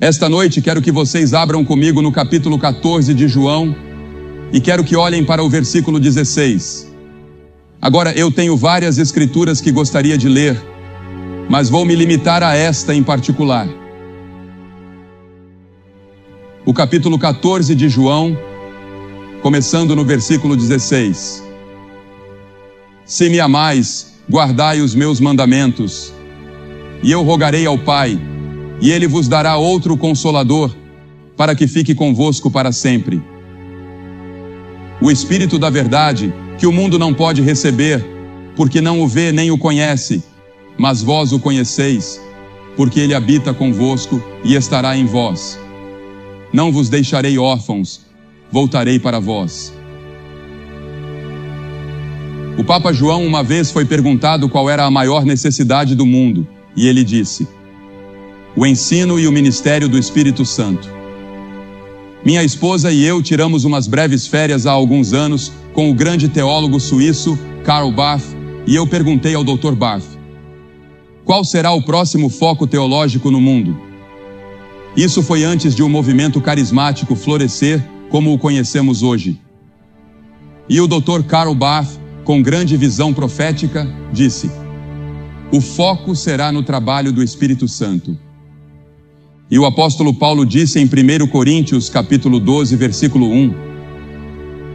Esta noite quero que vocês abram comigo no capítulo 14 de João e quero que olhem para o versículo 16. Agora, eu tenho várias escrituras que gostaria de ler, mas vou me limitar a esta em particular. O capítulo 14 de João, começando no versículo 16. Se me amais, guardai os meus mandamentos, e eu rogarei ao Pai, e Ele vos dará outro Consolador, para que fique convosco para sempre. O Espírito da verdade, que o mundo não pode receber, porque não o vê nem o conhece, mas vós o conheceis, porque Ele habita convosco e estará em vós. Não vos deixarei órfãos, voltarei para vós. O Papa João uma vez foi perguntado qual era a maior necessidade do mundo, e ele disse: o ensino e o ministério do Espírito Santo. Minha esposa e eu tiramos umas breves férias há alguns anos com o grande teólogo suíço Karl Barth, e eu perguntei ao Dr. Barth: qual será o próximo foco teológico no mundo? Isso foi antes de um movimento carismático florescer como o conhecemos hoje. E o Dr. Karl Barth, com grande visão profética, disse: o foco será no trabalho do Espírito Santo. E o apóstolo Paulo disse em 1 Coríntios, capítulo 12, versículo 1,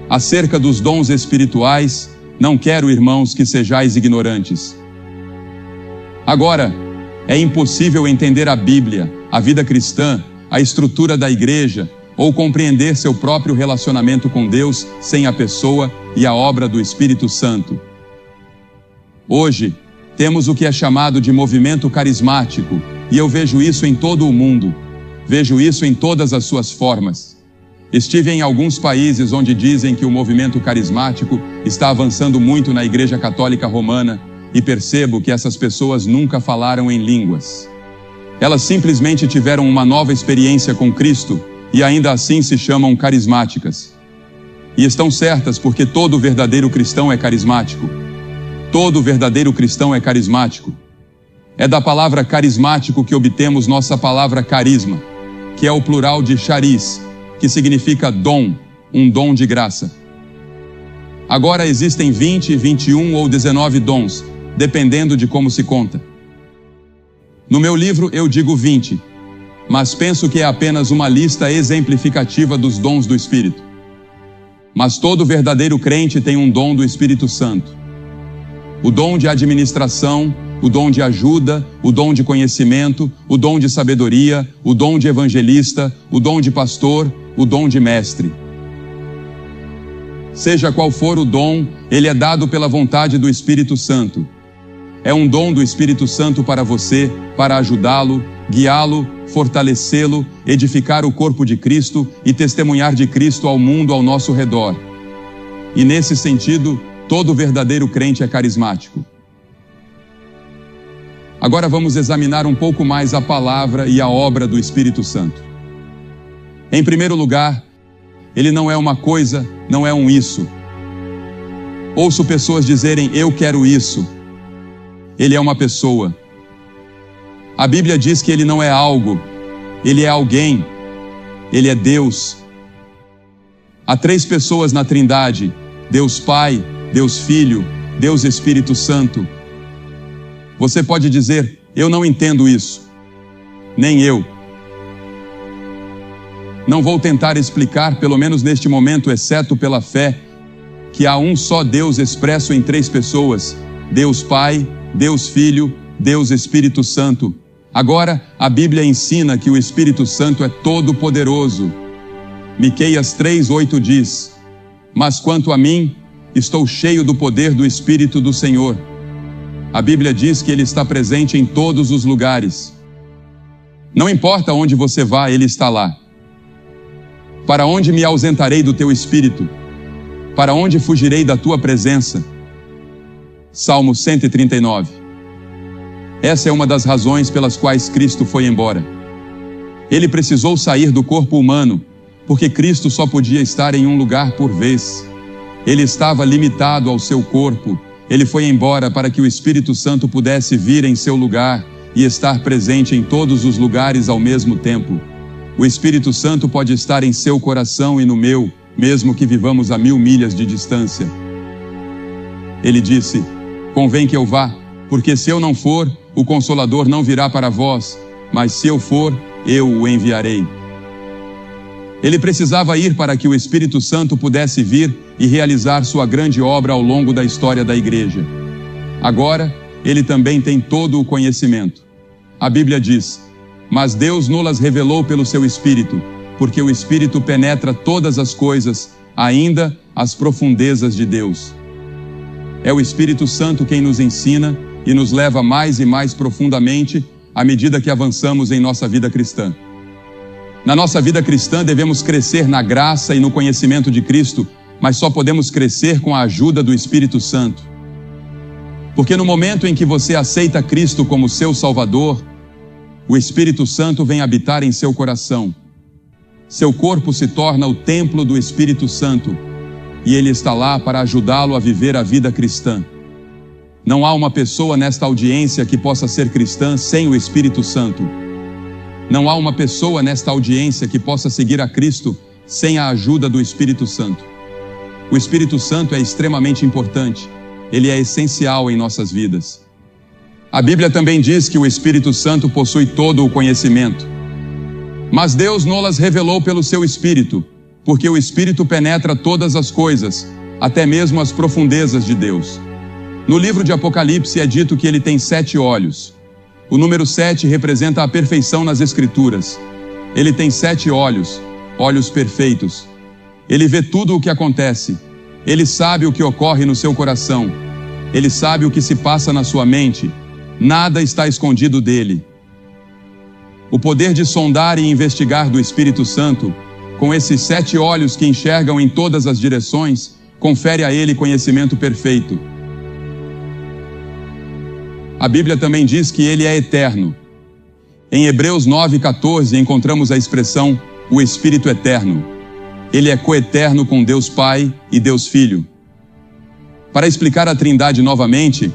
acerca dos dons espirituais, não quero, irmãos, que sejais ignorantes. Agora, é impossível entender a Bíblia, a vida cristã, a estrutura da igreja, ou compreender seu próprio relacionamento com Deus sem a pessoa e a obra do Espírito Santo. Hoje, temos o que é chamado de movimento carismático, e eu vejo isso em todo o mundo. Vejo isso em todas as suas formas. Estive em alguns países onde dizem que o movimento carismático está avançando muito na Igreja Católica Romana, e percebo que essas pessoas nunca falaram em línguas. Elas simplesmente tiveram uma nova experiência com Cristo e ainda assim se chamam carismáticas. E estão certas, porque todo verdadeiro cristão é carismático. Todo verdadeiro cristão é carismático. É da palavra carismático que obtemos nossa palavra carisma, que é o plural de charis, que significa dom, um dom de graça. Agora existem 20, 21 ou 19 dons, dependendo de como se conta. No meu livro eu digo 20, mas penso que é apenas uma lista exemplificativa dos dons do Espírito. Mas todo verdadeiro crente tem um dom do Espírito Santo. O dom de administração, o dom de ajuda, o dom de conhecimento, o dom de sabedoria, o dom de evangelista, o dom de pastor, o dom de mestre. Seja qual for o dom, ele é dado pela vontade do Espírito Santo. É um dom do Espírito Santo para você, para ajudá-lo, guiá-lo, fortalecê-lo, edificar o corpo de Cristo e testemunhar de Cristo ao mundo ao nosso redor. E nesse sentido, todo verdadeiro crente é carismático. Agora vamos examinar um pouco mais a palavra e a obra do Espírito Santo. Em primeiro lugar, ele não é uma coisa, não é um isso. Ouço pessoas dizerem, eu quero isso. Ele é uma pessoa. A Bíblia diz que ele não é algo, ele é alguém, ele é Deus. Há 3 pessoas na Trindade, Deus Pai, Deus Filho, Deus Espírito Santo. Você pode dizer, eu não entendo isso. Nem eu. Não vou tentar explicar, pelo menos neste momento, exceto pela fé, que há um só Deus expresso em 3 pessoas, Deus Pai, Deus Filho, Deus Espírito Santo. Agora, a Bíblia ensina que o Espírito Santo é todo-poderoso. Miqueias 3:8 diz, mas quanto a mim, estou cheio do poder do Espírito do Senhor. A Bíblia diz que Ele está presente em todos os lugares. Não importa onde você vá, Ele está lá. Para onde me ausentarei do teu Espírito? Para onde fugirei da tua presença? Salmo 139. Essa é uma das razões pelas quais Cristo foi embora. Ele precisou sair do corpo humano, porque Cristo só podia estar em um lugar por vez. Ele estava limitado ao seu corpo. Ele foi embora para que o Espírito Santo pudesse vir em seu lugar e estar presente em todos os lugares ao mesmo tempo. O Espírito Santo pode estar em seu coração e no meu, mesmo que vivamos a 1000 milhas de distância. Ele disse: convém que eu vá, porque se eu não for, o Consolador não virá para vós, mas se eu for, eu o enviarei. Ele precisava ir para que o Espírito Santo pudesse vir e realizar sua grande obra ao longo da história da igreja. Agora, ele também tem todo o conhecimento. A Bíblia diz: mas Deus nos revelou pelo seu Espírito, porque o Espírito penetra todas as coisas, ainda as profundezas de Deus. É o Espírito Santo quem nos ensina e nos leva mais e mais profundamente à medida que avançamos em nossa vida cristã. Na nossa vida cristã devemos crescer na graça e no conhecimento de Cristo, mas só podemos crescer com a ajuda do Espírito Santo. Porque no momento em que você aceita Cristo como seu Salvador, o Espírito Santo vem habitar em seu coração. Seu corpo se torna o templo do Espírito Santo e ele está lá para ajudá-lo a viver a vida cristã. Não há uma pessoa nesta audiência que possa ser cristã sem o Espírito Santo. Não há uma pessoa nesta audiência que possa seguir a Cristo sem a ajuda do Espírito Santo. O Espírito Santo é extremamente importante. Ele é essencial em nossas vidas. A Bíblia também diz que o Espírito Santo possui todo o conhecimento. Mas Deus nos revelou pelo seu Espírito, porque o Espírito penetra todas as coisas, até mesmo as profundezas de Deus. No livro de Apocalipse é dito que ele tem 7 olhos. O número 7 representa a perfeição nas Escrituras. Ele tem 7 olhos, olhos perfeitos. Ele vê tudo o que acontece. Ele sabe o que ocorre no seu coração. Ele sabe o que se passa na sua mente. Nada está escondido dele. O poder de sondar e investigar do Espírito Santo, com esses 7 olhos que enxergam em todas as direções, confere a ele conhecimento perfeito. A Bíblia também diz que ele é eterno. Em Hebreus 9,14 encontramos a expressão o Espírito Eterno. Ele é coeterno com Deus Pai e Deus Filho. Para explicar a Trindade novamente,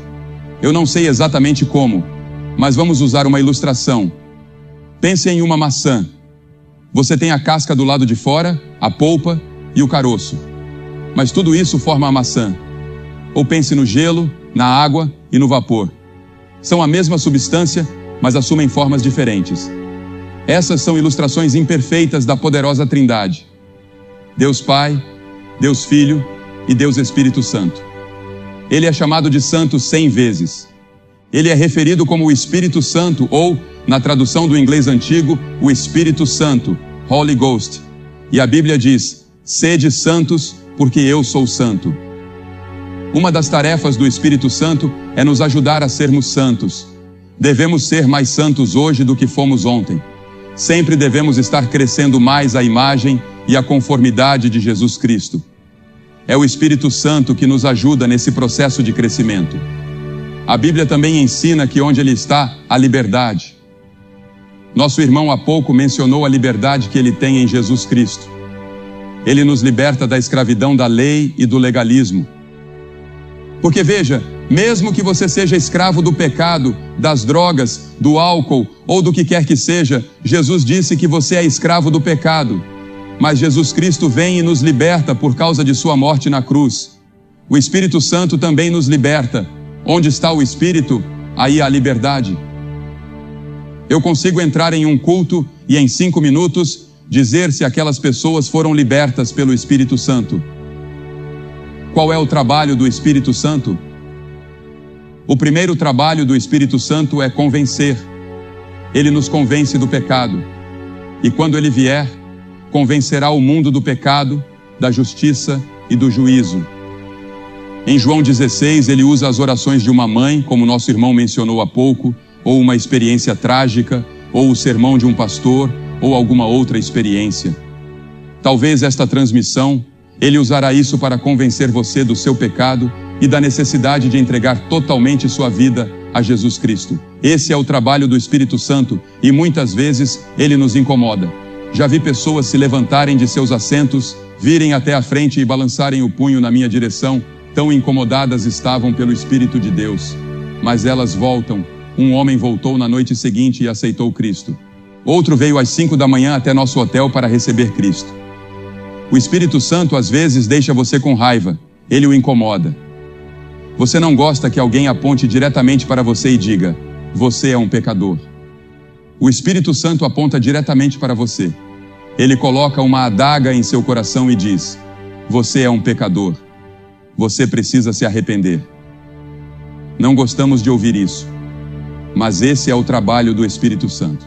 eu não sei exatamente como, mas vamos usar uma ilustração. Pense em uma maçã. Você tem a casca do lado de fora, a polpa e o caroço. Mas tudo isso forma a maçã. Ou pense no gelo, na água e no vapor. São a mesma substância, mas assumem formas diferentes. Essas são ilustrações imperfeitas da poderosa Trindade. Deus Pai, Deus Filho e Deus Espírito Santo. Ele é chamado de Santo 100 vezes. Ele é referido como o Espírito Santo ou, na tradução do inglês antigo, o Espírito Santo, Holy Ghost. E a Bíblia diz: sede santos, porque eu sou santo. Uma das tarefas do Espírito Santo é nos ajudar a sermos santos. Devemos ser mais santos hoje do que fomos ontem. Sempre devemos estar crescendo mais à imagem e à conformidade de Jesus Cristo. É o Espírito Santo que nos ajuda nesse processo de crescimento. A Bíblia também ensina que onde Ele está, há liberdade. Nosso irmão há pouco mencionou a liberdade que ele tem em Jesus Cristo. Ele nos liberta da escravidão da lei e do legalismo. Porque veja, mesmo que você seja escravo do pecado, das drogas, do álcool ou do que quer que seja, Jesus disse que você é escravo do pecado. Mas Jesus Cristo vem e nos liberta por causa de sua morte na cruz. O Espírito Santo também nos liberta. Onde está o Espírito, aí há liberdade. Eu consigo entrar em um culto e em 5 minutos dizer se aquelas pessoas foram libertas pelo Espírito Santo. Qual é o trabalho do Espírito Santo? O primeiro trabalho do Espírito Santo é convencer. Ele nos convence do pecado. E quando ele vier, convencerá o mundo do pecado, da justiça e do juízo. Em João 16, ele usa as orações de uma mãe, como nosso irmão mencionou há pouco, ou uma experiência trágica, ou o sermão de um pastor, ou alguma outra experiência. Talvez esta transmissão, ele usará isso para convencer você do seu pecado e da necessidade de entregar totalmente sua vida a Jesus Cristo. Esse é o trabalho do Espírito Santo e muitas vezes ele nos incomoda. Já vi pessoas se levantarem de seus assentos, virem até a frente e balançarem o punho na minha direção, tão incomodadas estavam pelo Espírito de Deus. Mas elas voltam. Um homem voltou na noite seguinte e aceitou Cristo. Outro veio às 5 da manhã até nosso hotel para receber Cristo. O Espírito Santo às vezes deixa você com raiva, ele o incomoda. Você não gosta que alguém aponte diretamente para você e diga: você é um pecador. O Espírito Santo aponta diretamente para você. Ele coloca uma adaga em seu coração e diz: você é um pecador. Você precisa se arrepender. Não gostamos de ouvir isso, mas esse é o trabalho do Espírito Santo.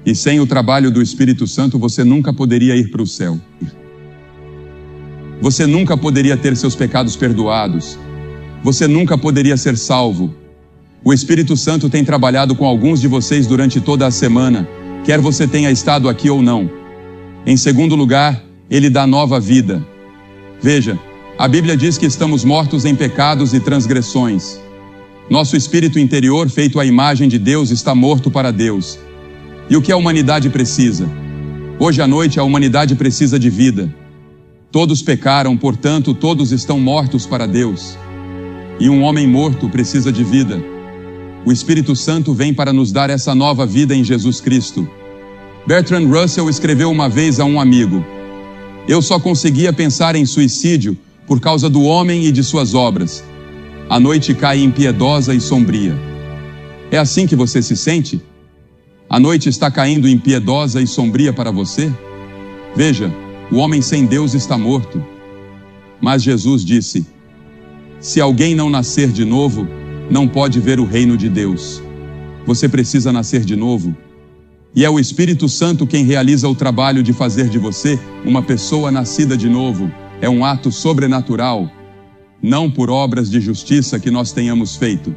E sem o trabalho do Espírito Santo, você nunca poderia ir para o céu. Você nunca poderia ter seus pecados perdoados. Você nunca poderia ser salvo. O Espírito Santo tem trabalhado com alguns de vocês durante toda a semana, quer você tenha estado aqui ou não. Em segundo lugar, ele dá nova vida. Veja, a Bíblia diz que estamos mortos em pecados e transgressões. Nosso espírito interior, feito à imagem de Deus, está morto para Deus. E o que a humanidade precisa? Hoje à noite a humanidade precisa de vida. Todos pecaram, portanto, todos estão mortos para Deus. E um homem morto precisa de vida. O Espírito Santo vem para nos dar essa nova vida em Jesus Cristo. Bertrand Russell escreveu uma vez a um amigo: eu só conseguia pensar em suicídio por causa do homem e de suas obras. A noite cai impiedosa e sombria. É assim que você se sente? A noite está caindo impiedosa e sombria para você? Veja, o homem sem Deus está morto. Mas Jesus disse: se alguém não nascer de novo, não pode ver o reino de Deus. Você precisa nascer de novo. E é o Espírito Santo quem realiza o trabalho de fazer de você uma pessoa nascida de novo. É um ato sobrenatural, não por obras de justiça que nós tenhamos feito.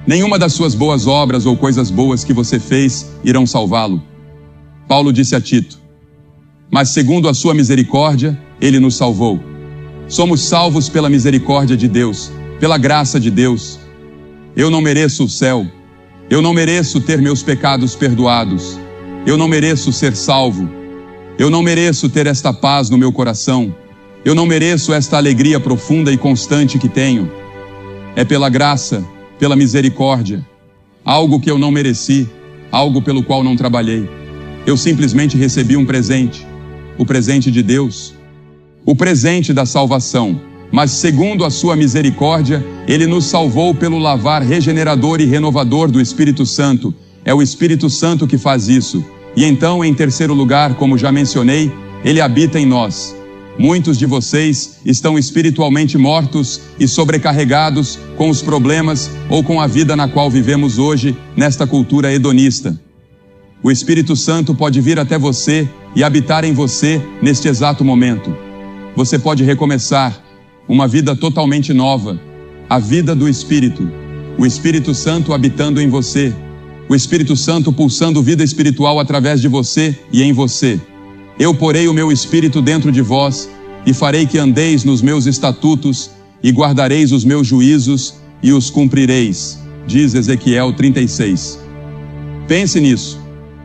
Nenhuma das suas boas obras ou coisas boas que você fez irão salvá-lo. Paulo disse a Tito: mas segundo a sua misericórdia, ele nos salvou. Somos salvos pela misericórdia de Deus, pela graça de Deus. Eu não mereço o céu. Eu não mereço ter meus pecados perdoados. Eu não mereço ser salvo. Eu não mereço ter esta paz no meu coração. Eu não mereço esta alegria profunda e constante que tenho. É pela graça, pela misericórdia. Algo que eu não mereci, algo pelo qual não trabalhei. Eu simplesmente recebi um presente. O presente de Deus. O presente da salvação. Mas segundo a sua misericórdia, ele nos salvou pelo lavar regenerador e renovador do Espírito Santo. É o Espírito Santo que faz isso. E então, em terceiro lugar, como já mencionei, ele habita em nós. Muitos de vocês estão espiritualmente mortos e sobrecarregados com os problemas ou com a vida na qual vivemos hoje, nesta cultura hedonista. O Espírito Santo pode vir até você e habitar em você neste exato momento. Você pode recomeçar uma vida totalmente nova, a vida do Espírito, o Espírito Santo habitando em você, o Espírito Santo pulsando vida espiritual através de você e em você. Eu porei o meu Espírito dentro de vós e farei que andeis nos meus estatutos e guardareis os meus juízos e os cumprireis, diz Ezequiel 36. Pense nisso.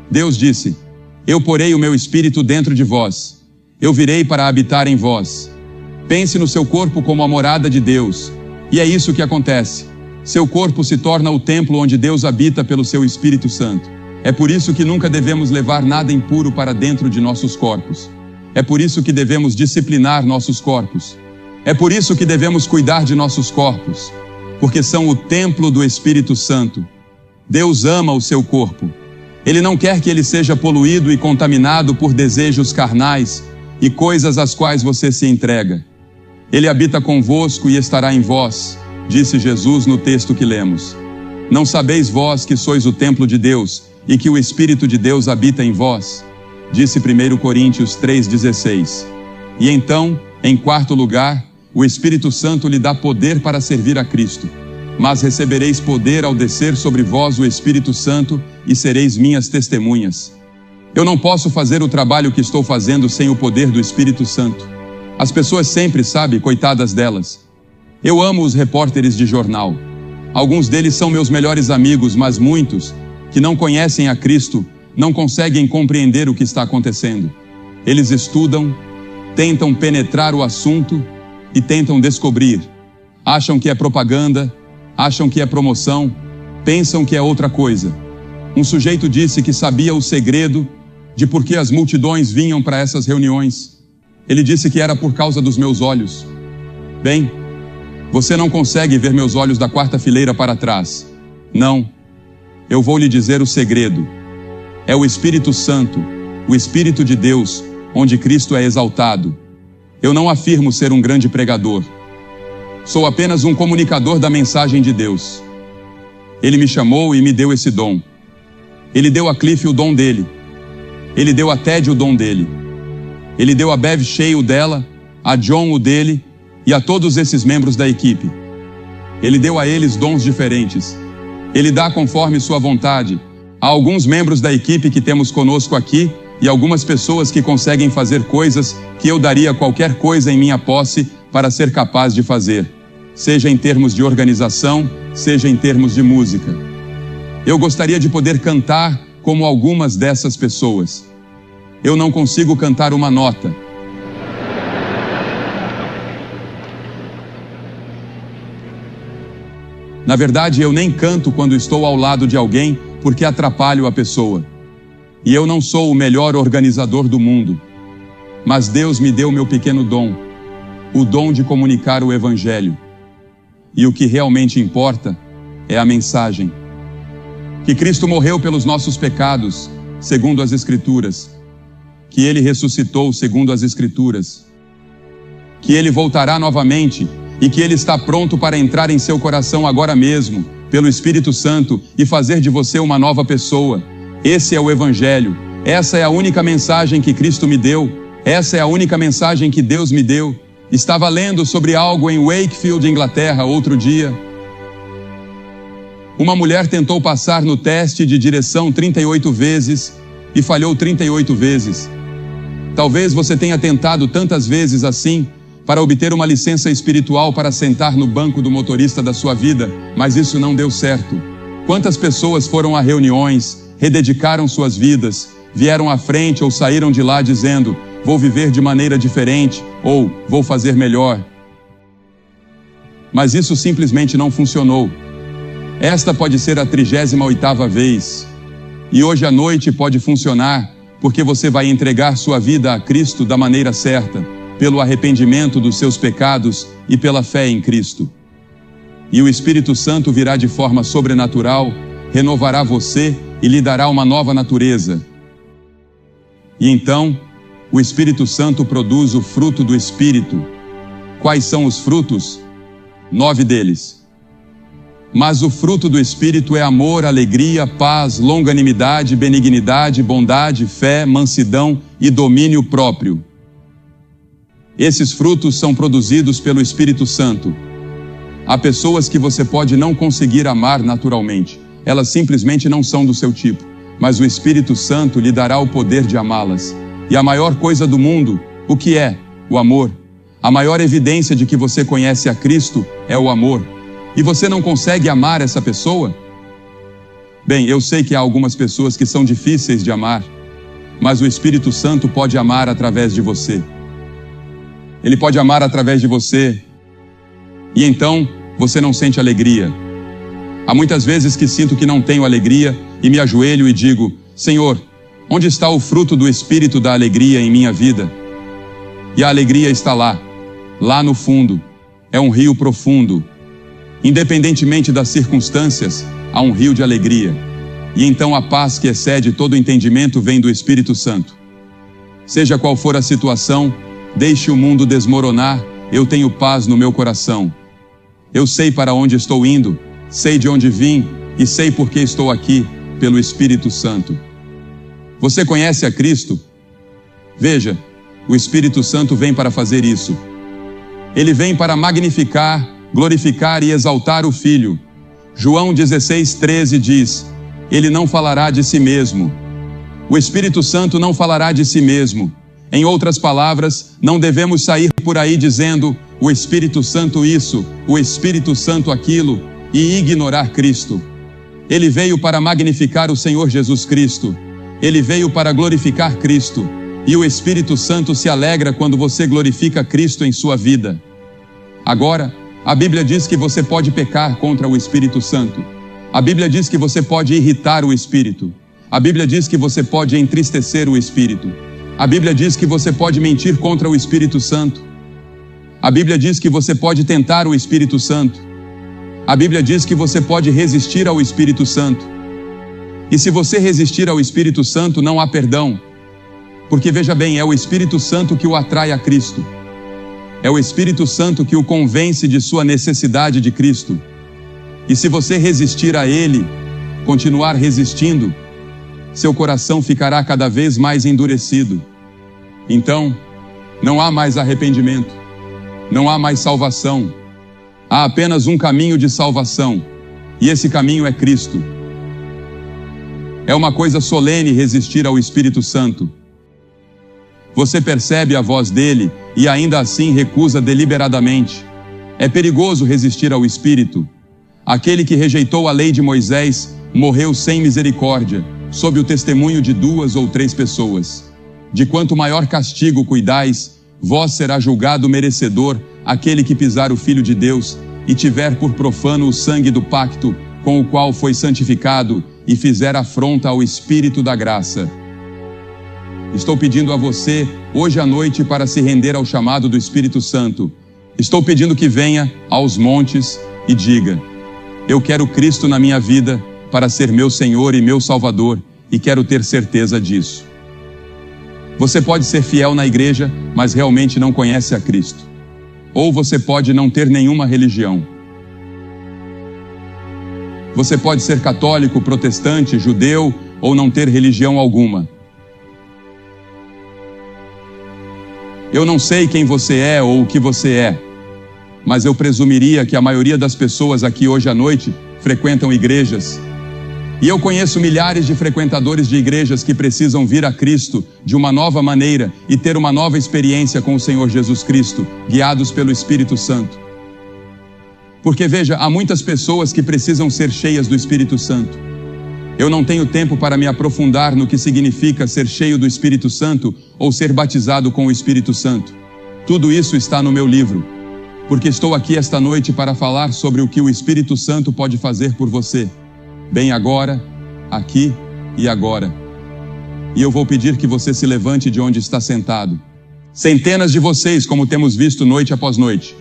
Deus disse: eu porei o meu Espírito dentro de vós, eu virei para habitar em vós. Pense no seu corpo como a morada de Deus. E é isso que acontece. Seu corpo se torna o templo onde Deus habita pelo seu Espírito Santo. É por isso que nunca devemos levar nada impuro para dentro de nossos corpos. É por isso que devemos disciplinar nossos corpos. É por isso que devemos cuidar de nossos corpos, porque são o templo do Espírito Santo. Deus ama o seu corpo. Ele não quer que ele seja poluído e contaminado por desejos carnais e coisas às quais você se entrega. Ele habita convosco e estará em vós, disse Jesus no texto que lemos. Não sabeis vós que sois o templo de Deus e que o Espírito de Deus habita em vós? Disse 1 Coríntios 3,16. E então, em quarto lugar, o Espírito Santo lhe dá poder para servir a Cristo. Mas recebereis poder ao descer sobre vós o Espírito Santo e sereis minhas testemunhas. Eu não posso fazer o trabalho que estou fazendo sem o poder do Espírito Santo. As pessoas sempre, sabe, coitadas delas. Eu amo os repórteres de jornal. Alguns deles são meus melhores amigos, mas muitos, que não conhecem a Cristo, não conseguem compreender o que está acontecendo. Eles estudam, tentam penetrar o assunto e tentam descobrir. Acham que é propaganda, acham que é promoção, pensam que é outra coisa. Um sujeito disse que sabia o segredo de por que as multidões vinham para essas reuniões. Ele disse que era por causa dos meus olhos. Bem, você não consegue ver meus olhos da quarta fileira para trás. Não. Eu vou lhe dizer o segredo. É o Espírito Santo, o Espírito de Deus, onde Cristo é exaltado. Eu não afirmo ser um grande pregador. Sou apenas um comunicador da mensagem de Deus. Ele me chamou e me deu esse dom. Ele deu a Cliff o dom dele. Ele deu a Ted o dom dele. Ele deu a Bev Shea o dela, a John o dele e a todos esses membros da equipe. Ele deu a eles dons diferentes. Ele dá conforme sua vontade. Há alguns membros da equipe que temos conosco aqui e algumas pessoas que conseguem fazer coisas que eu daria qualquer coisa em minha posse para ser capaz de fazer, seja em termos de organização, seja em termos de música. Eu gostaria de poder cantar como algumas dessas pessoas. Eu não consigo cantar uma nota. Na verdade, eu nem canto quando estou ao lado de alguém porque atrapalho a pessoa. E eu não sou o melhor organizador do mundo. Mas Deus me deu meu pequeno dom, o dom de comunicar o Evangelho. E o que realmente importa é a mensagem. Que Cristo morreu pelos nossos pecados, segundo as Escrituras. Que Ele ressuscitou, segundo as Escrituras. Que Ele voltará novamente e que Ele está pronto para entrar em seu coração agora mesmo, pelo Espírito Santo, e fazer de você uma nova pessoa. Esse é o Evangelho. Essa é a única mensagem que Cristo me deu. Essa é a única mensagem que Deus me deu. Estava lendo sobre algo em Wakefield, Inglaterra, outro dia. Uma mulher tentou passar no teste de direção 38 vezes e falhou 38 vezes. Talvez você tenha tentado tantas vezes assim para obter uma licença espiritual para sentar no banco do motorista da sua vida, mas isso não deu certo. Quantas pessoas foram a reuniões, rededicaram suas vidas, vieram à frente ou saíram de lá dizendo: vou viver de maneira diferente ou vou fazer melhor. Mas isso simplesmente não funcionou. Esta pode ser a 38ª vez. E hoje à noite pode funcionar porque você vai entregar sua vida a Cristo da maneira certa, pelo arrependimento dos seus pecados e pela fé em Cristo. E o Espírito Santo virá de forma sobrenatural, renovará você e lhe dará uma nova natureza. E então, o Espírito Santo produz o fruto do Espírito. Quais são os frutos? 9 deles. Mas o fruto do Espírito é amor, alegria, paz, longanimidade, benignidade, bondade, fé, mansidão e domínio próprio. Esses frutos são produzidos pelo Espírito Santo. Há pessoas que você pode não conseguir amar naturalmente. Elas simplesmente não são do seu tipo. Mas o Espírito Santo lhe dará o poder de amá-las. E a maior coisa do mundo, o que é? O amor. A maior evidência de que você conhece a Cristo é o amor. E você não consegue amar essa pessoa? Bem, eu sei que há algumas pessoas que são difíceis de amar, mas o Espírito Santo pode amar através de você. Ele pode amar através de você. E então, você não sente alegria. Há muitas vezes que sinto que não tenho alegria e me ajoelho e digo: Senhor, onde está o fruto do Espírito da alegria em minha vida? E a alegria está lá, lá no fundo. É um rio profundo. Independentemente das circunstâncias, há um rio de alegria. E então a paz que excede todo entendimento vem do Espírito Santo. Seja qual for a situação, deixe o mundo desmoronar, eu tenho paz no meu coração. Eu sei para onde estou indo, sei de onde vim e sei por que estou aqui, pelo Espírito Santo. Você conhece a Cristo? Veja, o Espírito Santo vem para fazer isso. Ele vem para magnificar, glorificar e exaltar o Filho. João 16:13 diz: Ele não falará de si mesmo. O Espírito Santo não falará de si mesmo. Em outras palavras, não devemos sair por aí dizendo: o Espírito Santo isso, o Espírito Santo aquilo, e ignorar Cristo. Ele veio para magnificar o Senhor Jesus Cristo. Ele veio para glorificar Cristo. E o Espírito Santo se alegra quando você glorifica Cristo em sua vida. Agora, a Bíblia diz que você pode pecar contra o Espírito Santo. A Bíblia diz que você pode irritar o Espírito. A Bíblia diz que você pode entristecer o Espírito. A Bíblia diz que você pode mentir contra o Espírito Santo. A Bíblia diz que você pode tentar o Espírito Santo. A Bíblia diz que você pode resistir ao Espírito Santo. E se você resistir ao Espírito Santo, não há perdão. Porque veja bem, é o Espírito Santo que o atrai a Cristo. É o Espírito Santo que o convence de sua necessidade de Cristo. E se você resistir a Ele, continuar resistindo, seu coração ficará cada vez mais endurecido. Então, não há mais arrependimento, não há mais salvação. Há apenas um caminho de salvação, e esse caminho é Cristo. É uma coisa solene resistir ao Espírito Santo. Você percebe a voz dele e ainda assim recusa deliberadamente. É perigoso resistir ao Espírito. Aquele que rejeitou a lei de Moisés morreu sem misericórdia, sob o testemunho de 2 ou 3 pessoas. De quanto maior castigo cuidais, vós será julgado merecedor aquele que pisar o Filho de Deus e tiver por profano o sangue do pacto com o qual foi santificado e fizer afronta ao Espírito da graça. Estou pedindo a você, hoje à noite, para se render ao chamado do Espírito Santo. Estou pedindo que venha aos montes e diga: eu quero Cristo na minha vida para ser meu Senhor e meu Salvador, e quero ter certeza disso. Você pode ser fiel na igreja, mas realmente não conhece a Cristo. Ou você pode não ter nenhuma religião. Você pode ser católico, protestante, judeu, ou não ter religião alguma. Eu não sei quem você é ou o que você é, mas eu presumiria que a maioria das pessoas aqui hoje à noite frequentam igrejas. E eu conheço milhares de frequentadores de igrejas que precisam vir a Cristo de uma nova maneira e ter uma nova experiência com o Senhor Jesus Cristo, guiados pelo Espírito Santo. Porque veja, há muitas pessoas que precisam ser cheias do Espírito Santo. Eu não tenho tempo para me aprofundar no que significa ser cheio do Espírito Santo ou ser batizado com o Espírito Santo. Tudo isso está no meu livro. Porque estou aqui esta noite para falar sobre o que o Espírito Santo pode fazer por você, bem agora, aqui e agora. E eu vou pedir que você se levante de onde está sentado. Centenas de vocês, como temos visto noite após noite.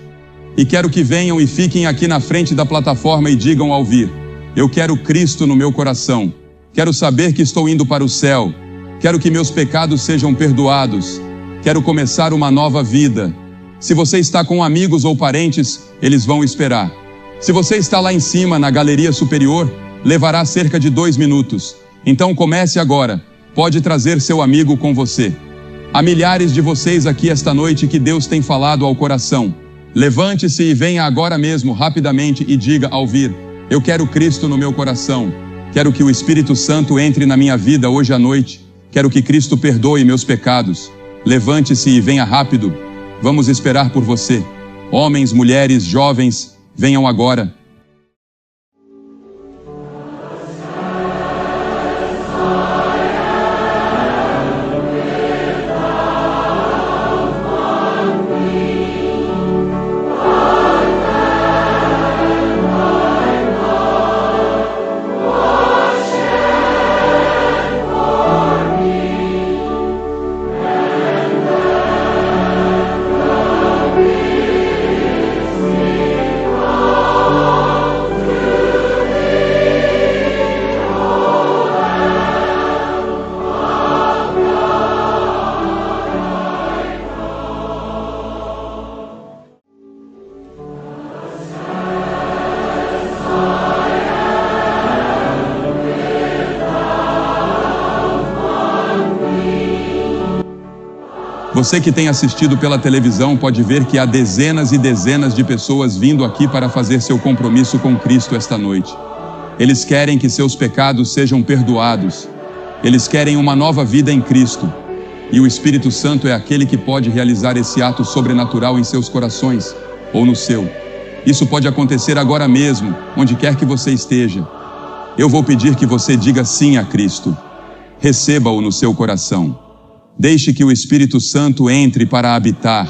E quero que venham e fiquem aqui na frente da plataforma e digam ao vir: eu quero Cristo no meu coração. Quero saber que estou indo para o céu. Quero que meus pecados sejam perdoados. Quero começar uma nova vida. Se você está com amigos ou parentes, eles vão esperar. Se você está lá em cima, na galeria superior, levará cerca de 2 minutos. Então comece agora. Pode trazer seu amigo com você. Há milhares de vocês aqui esta noite que Deus tem falado ao coração. Levante-se e venha agora mesmo, rapidamente, e diga ao vir: eu quero Cristo no meu coração. Quero que o Espírito Santo entre na minha vida hoje à noite. Quero que Cristo perdoe meus pecados. Levante-se e venha rápido. Vamos esperar por você. Homens, mulheres, jovens, venham agora. Você que tem assistido pela televisão pode ver que há dezenas e dezenas de pessoas vindo aqui para fazer seu compromisso com Cristo esta noite. Eles querem que seus pecados sejam perdoados. Eles querem uma nova vida em Cristo. E o Espírito Santo é aquele que pode realizar esse ato sobrenatural em seus corações, ou no seu. Isso pode acontecer agora mesmo, onde quer que você esteja. Eu vou pedir que você diga sim a Cristo. Receba-o no seu coração. Deixe que o Espírito Santo entre para habitar,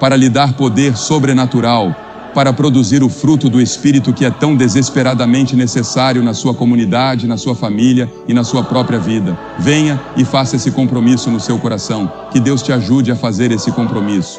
para lhe dar poder sobrenatural, para produzir o fruto do Espírito que é tão desesperadamente necessário na sua comunidade, na sua família e na sua própria vida. Venha e faça esse compromisso no seu coração. Que Deus te ajude a fazer esse compromisso.